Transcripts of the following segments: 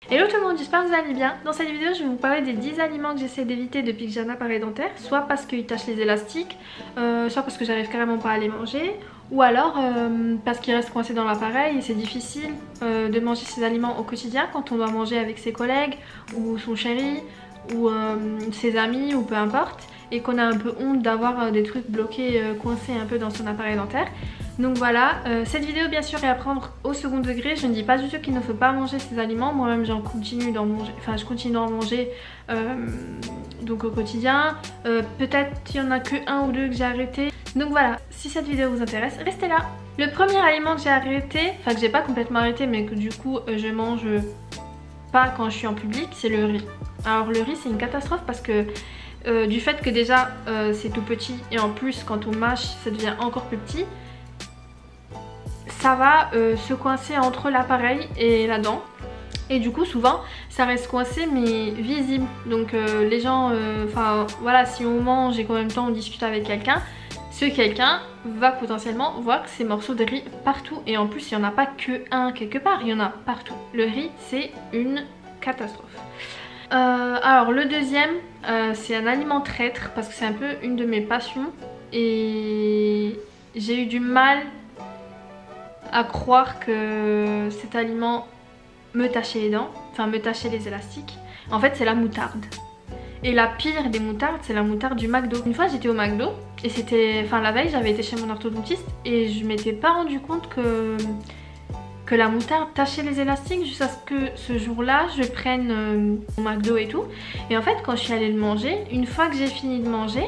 Hello tout le monde, j'espère que vous allez bien. Dans cette vidéo je vais vous parler des 10 aliments que j'essaie d'éviter depuis que j'ai un appareil dentaire. Soit parce qu'ils tachent les élastiques, soit parce que j'arrive carrément pas à les manger, ou alors parce qu'ils restent coincés dans l'appareil et c'est difficile de manger ces aliments au quotidien quand on doit manger avec ses collègues ou son chéri ou ses amis ou peu importe, et qu'on a un peu honte d'avoir des trucs bloqués, coincés un peu dans son appareil dentaire. Donc voilà, cette vidéo bien sûr est à prendre au second degré. Je ne dis pas du tout qu'il ne faut pas manger ces aliments. Moi-même j'en continue d'en manger, enfin je continue d'en manger donc au quotidien. Peut-être qu'il y en a que un ou deux que j'ai arrêté. Donc voilà, si cette vidéo vous intéresse, restez là. Le premier aliment que j'ai arrêté, enfin que j'ai pas complètement arrêté mais que du coup je mange pas quand je suis en public, c'est le riz. Alors le riz c'est une catastrophe parce que du fait que déjà c'est tout petit et en plus quand on mâche ça devient encore plus petit, ça va se coincer entre l'appareil et la dent. Et du coup souvent ça reste coincé mais visible. Donc les gens, enfin voilà, si on mange et qu'en même temps on discute avec quelqu'un, ce quelqu'un va potentiellement voir que ces morceaux de riz partout. Et en plus il n'y en a pas que un quelque part, il y en a partout. Le riz c'est une catastrophe. Alors le deuxième c'est un aliment traître parce que c'est un peu une de mes passions. Et j'ai eu du mal à croire que cet aliment me tachait les dents, enfin me tachait les élastiques. En fait c'est la moutarde. Et la pire des moutardes c'est la moutarde du McDo. Une fois j'étais au McDo et c'était, enfin la veille j'avais été chez mon orthodontiste et je m'étais pas rendu compte que la moutarde tachait les élastiques jusqu'à ce que ce jour-là je prenne mon McDo et tout. Et en fait quand je suis allée le manger, une fois que j'ai fini de manger,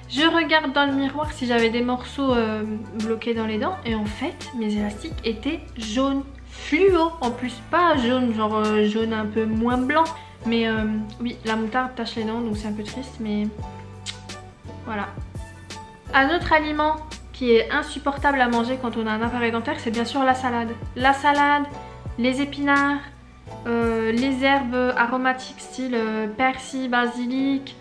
je regarde dans le miroir si j'avais des morceaux bloqués dans les dents et en fait mes élastiques étaient jaunes fluo, en plus pas jaune genre jaune un peu moins blanc, mais oui la moutarde tache les dents donc c'est un peu triste mais voilà. Un autre aliment qui est insupportable à manger quand on a un appareil dentaire c'est bien sûr la salade. La salade, les épinards, les herbes aromatiques style persil, basilic,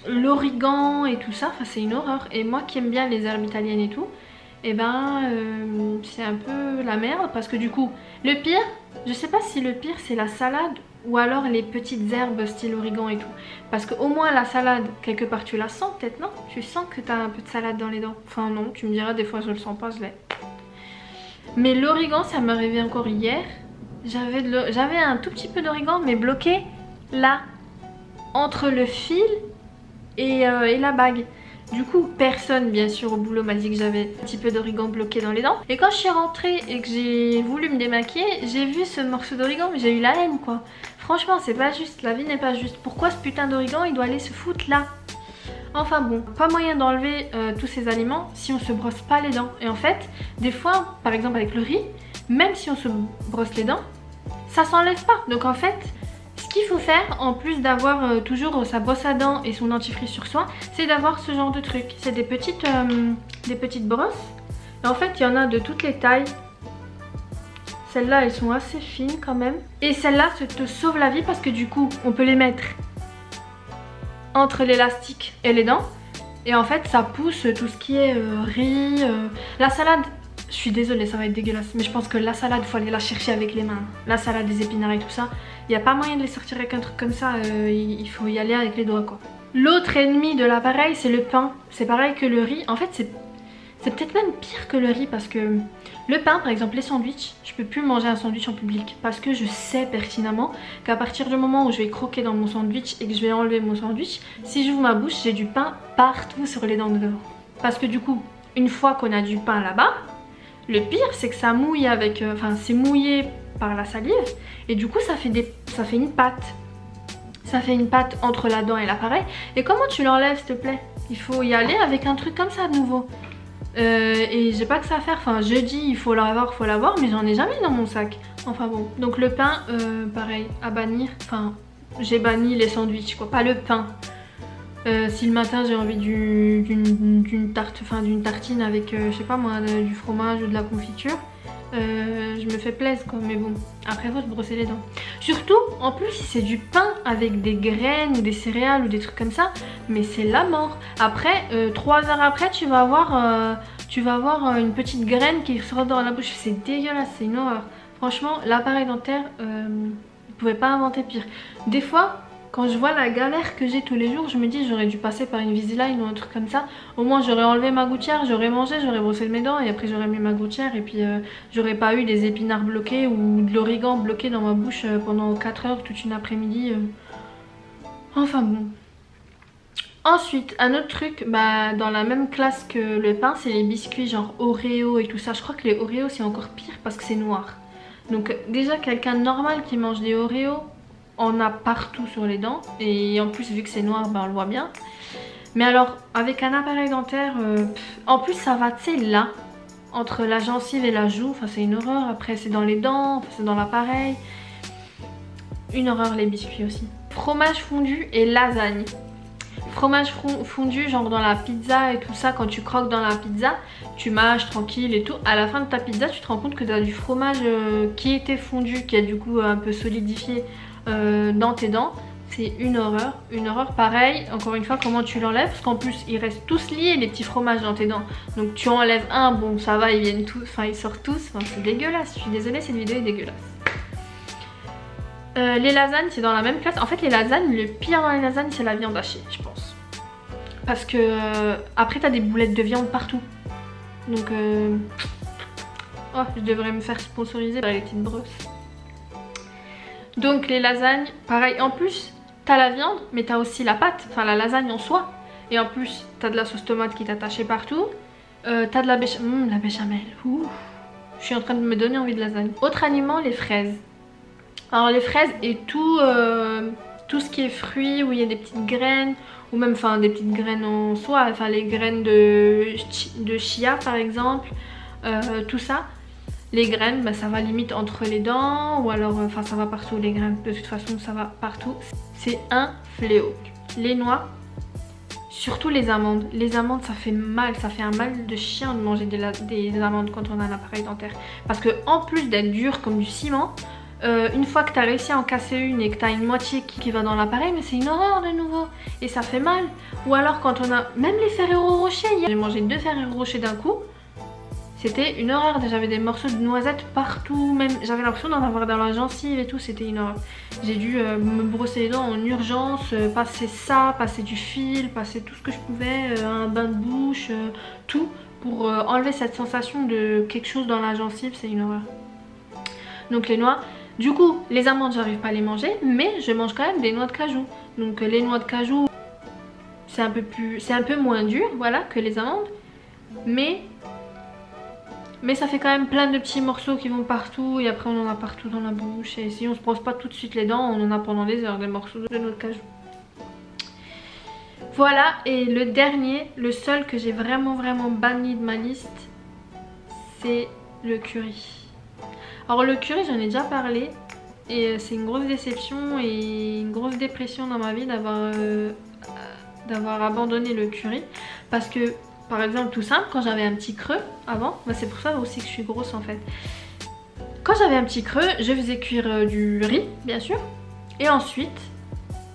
l'origan et tout ça, enfin c'est une horreur. Et moi qui aime bien les herbes italiennes et tout, et ben c'est un peu la merde parce que du coup le pire, je sais pas si le pire c'est la salade ou alors les petites herbes style origan et tout, parce que au moins la salade quelque part tu la sens peut-être, non? Tu sens que t'as un peu de salade dans les dents, enfin non, tu me diras des fois je le sens pas, je l'ai. Mais l'origan ça m'est arrivé encore hier, j'avais un tout petit peu d'origan mais bloqué là entre le fil et la bague. Du coup personne bien sûr au boulot m'a dit que j'avais un petit peu d'origan bloqué dans les dents. Et quand je suis rentrée et que j'ai voulu me démaquiller, j'ai vu ce morceau d'origan mais j'ai eu la haine quoi. Franchement c'est pas juste, la vie n'est pas juste. Pourquoi ce putain d'origan il doit aller se foutre là? Enfin bon, pas moyen d'enlever tous ces aliments si on se brosse pas les dents. Et en fait des fois par exemple avec le riz, même si on se brosse les dents, ça s'enlève pas. Donc en fait ce qu'il faut faire, en plus d'avoir toujours sa brosse à dents et son dentifrice sur soi, c'est d'avoir ce genre de truc. C'est des petites brosses. Et en fait, il y en a de toutes les tailles. Celles-là, elles sont assez fines quand même. Et celles-là, ça te sauve la vie parce que du coup, on peut les mettre entre l'élastique et les dents. Et en fait, ça pousse tout ce qui est riz, la salade. Je suis désolée, ça va être dégueulasse, mais je pense que la salade, il faut aller la chercher avec les mains. La salade, des épinards et tout ça, il n'y a pas moyen de les sortir avec un truc comme ça, il faut y aller avec les doigts quoi. L'autre ennemi de l'appareil, c'est le pain. C'est pareil que le riz. En fait, c'est peut-être même pire que le riz parce que le pain, par exemple, les sandwichs, je peux plus manger un sandwich en public parce que je sais pertinemment qu'à partir du moment où je vais croquer dans mon sandwich et que je vais enlever mon sandwich, si j'ouvre ma bouche, j'ai du pain partout sur les dents de devant. Parce que du coup, une fois qu'on a du pain là-bas, le pire c'est que ça mouille avec, enfin c'est mouillé par la salive et du coup ça fait une pâte. Ça fait une pâte entre la dent et l'appareil. Et comment tu l'enlèves s'il te plaît? Il faut y aller avec un truc comme ça de nouveau. Et j'ai pas que ça à faire, enfin je dis il faut l'avoir mais j'en ai jamais dans mon sac. Enfin bon, donc le pain pareil à bannir, enfin j'ai banni les sandwichs quoi, pas le pain. Si le matin j'ai envie d'une tartine avec je sais pas moi du fromage ou de la confiture, je me fais plaisir quoi, mais bon après faut se brosser les dents. Surtout en plus si c'est du pain avec des graines ou des céréales ou des trucs comme ça, mais c'est la mort. Après 3 heures après tu vas avoir une petite graine qui sort dans la bouche, c'est dégueulasse, c'est une horreur. Franchement, l'appareil dentaire, ils pouvaient pas inventer pire. Des fois, quand je vois la galère que j'ai tous les jours, je me dis j'aurais dû passer par une Invisalign ou un truc comme ça. Au moins j'aurais enlevé ma gouttière, j'aurais mangé, j'aurais brossé mes dents et après j'aurais mis ma gouttière et puis j'aurais pas eu des épinards bloqués ou de l'origan bloqué dans ma bouche pendant 4 heures toute une après-midi. Enfin bon. Ensuite, un autre truc, bah, dans la même classe que le pain, c'est les biscuits genre Oreo et tout ça. Je crois que les Oreos c'est encore pire parce que c'est noir. Donc déjà quelqu'un de normal qui mange des Oreos, on a partout sur les dents. Et en plus vu que c'est noir, bah, on le voit bien. Mais alors avec un appareil dentaire, en plus ça va tu sais là, entre la gencive et la joue, enfin c'est une horreur. Après c'est dans les dents, enfin, c'est dans l'appareil. Une horreur les biscuits aussi. Fromage fondu et lasagne. Fromage fondu genre dans la pizza et tout ça, quand tu croques dans la pizza, tu mâches tranquille et tout. À la fin de ta pizza tu te rends compte que tu as du fromage qui était fondu, qui a du coup un peu solidifié dans tes dents. C'est une horreur, une horreur. Pareil, encore une fois, comment tu l'enlèves, parce qu'en plus ils restent tous liés les petits fromages dans tes dents. Donc tu enlèves un, bon ça va, ils viennent tous, enfin ils sortent tous, enfin, c'est dégueulasse. Je suis désolée, cette vidéo est dégueulasse. Les lasagnes c'est dans la même classe. En fait les lasagnes, le pire dans les lasagnes c'est la viande hachée je pense. Parce que après t'as des boulettes de viande partout. Donc oh, je devrais me faire sponsoriser par les petites brosses. Donc les lasagnes, pareil, en plus t'as la viande mais t'as aussi la pâte, enfin la lasagne en soi. Et en plus t'as de la sauce tomate qui est attachée partout. T'as de la béchamel, la béchamel, ouh. Je suis en train de me donner envie de lasagne. Autre aliment, les fraises. Alors les fraises et tout ce qui est fruits où il y a des petites graines ou même enfin des petites graines en soi, enfin les graines de chia par exemple, tout ça. Les graines, bah, ça va limite entre les dents ou alors enfin ça va partout les graines, de toute façon ça va partout. C'est un fléau. Les noix, surtout les amandes. Les amandes ça fait mal, ça fait un mal de chien de manger des amandes quand on a un appareil dentaire. Parce que en plus d'être dur comme du ciment, une fois que tu as réussi à en casser une et que tu as une moitié qui va dans l'appareil, mais c'est une horreur de nouveau et ça fait mal. Ou alors quand on a même les Ferrero Rocher, j'ai mangé 2 Ferrero Rocher d'un coup, c'était une horreur. J'avais des morceaux de noisettes partout, même j'avais l'impression d'en avoir dans la gencive et tout, c'était une horreur. J'ai dû me brosser les dents en urgence, passer ça, passer du fil, passer tout ce que je pouvais, un bain de bouche, tout pour enlever cette sensation de quelque chose dans la gencive, c'est une horreur. Donc les noix. Du coup, les amandes, j'arrive pas à les manger, mais je mange quand même des noix de cajou. Donc les noix de cajou, c'est un peu moins dur, voilà, que les amandes. Mais ça fait quand même plein de petits morceaux qui vont partout et après on en a partout dans la bouche. Et si on se brosse pas tout de suite les dents, on en a pendant des heures des morceaux de noix de cajou. Voilà, et le dernier, le seul que j'ai vraiment banni de ma liste, c'est le curry. Alors le curry j'en ai déjà parlé et c'est une grosse déception et une grosse dépression dans ma vie d'avoir abandonné le curry. Parce que par exemple tout simple, quand j'avais un petit creux avant, bah c'est pour ça aussi que je suis grosse en fait. Quand j'avais un petit creux, je faisais cuire du riz bien sûr. Et ensuite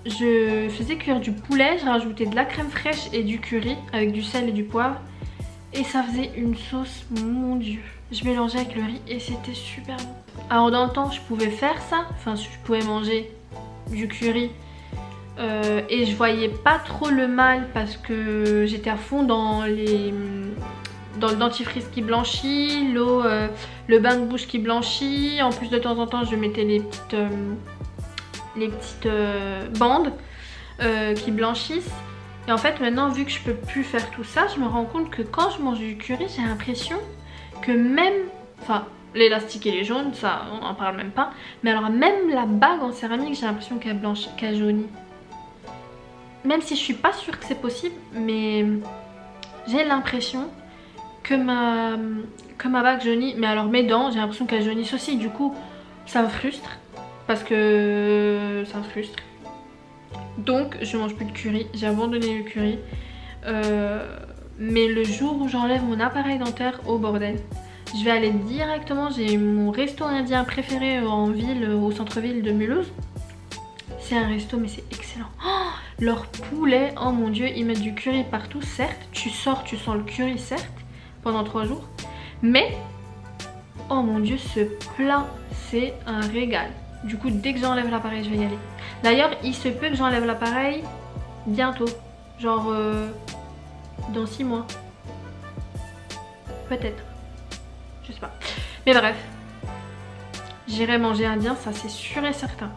je faisais cuire du poulet, je rajoutais de la crème fraîche et du curry avec du sel et du poivre. Et ça faisait une sauce, mon dieu. Je mélangeais avec le riz et c'était super bon. Alors dans le temps je pouvais faire ça, enfin je pouvais manger du curry et je voyais pas trop le mal parce que j'étais à fond dans le dentifrice qui blanchit, l'eau, le bain de bouche qui blanchit. En plus de temps en temps je mettais les petites bandes qui blanchissent. Et en fait maintenant vu que je peux plus faire tout ça, je me rends compte que quand je mange du curry j'ai l'impression que même, enfin l'élastique et les jaunes, ça on en parle même pas, mais alors même la bague en céramique j'ai l'impression qu'elle blanche, qu'elle jaunit. Même si je suis pas sûre que c'est possible, mais j'ai l'impression que ma bague jaunit, mais alors mes dents j'ai l'impression qu'elles jaunissent aussi, du coup ça me frustre, parce que ça me frustre. Donc je mange plus de curry, j'ai abandonné le curry. Mais le jour où j'enlève mon appareil dentaire, au bordel, je vais aller directement, j'ai mon resto indien préféré en ville, au centre-ville de Mulhouse. C'est un resto mais c'est excellent. Oh, leur poulet, oh mon dieu, ils mettent du curry partout, certes. Tu sors, tu sens le curry, certes, pendant 3 jours. Mais, oh mon dieu, ce plat, c'est un régal. Du coup, dès que j'enlève l'appareil, je vais y aller. D'ailleurs, il se peut que j'enlève l'appareil bientôt. Genre dans 6 mois. Peut-être. Je sais pas. Mais bref. J'irai manger indien, ça c'est sûr et certain.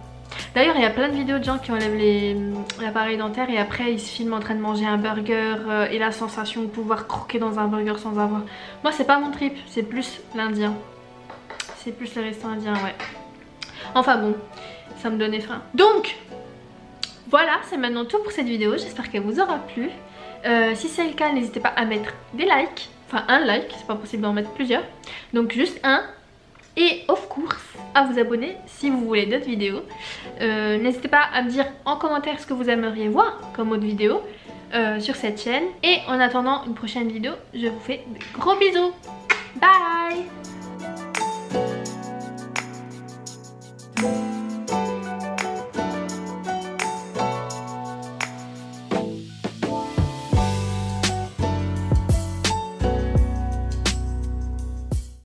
D'ailleurs, il y a plein de vidéos de gens qui enlèvent l'appareil dentaire et après ils se filment en train de manger un burger et la sensation de pouvoir croquer dans un burger sans avoir. Moi, c'est pas mon trip, c'est plus l'indien. C'est plus le resto indien, ouais. Enfin bon, ça me donnait faim. Donc, voilà, c'est maintenant tout pour cette vidéo. J'espère qu'elle vous aura plu. Si c'est le cas, n'hésitez pas à mettre des likes. Enfin, un like, c'est pas possible d'en mettre plusieurs. Donc juste un. Et of course, à vous abonner si vous voulez d'autres vidéos. N'hésitez pas à me dire en commentaire ce que vous aimeriez voir comme autre vidéo sur cette chaîne. Et en attendant une prochaine vidéo, je vous fais de gros bisous. Bye!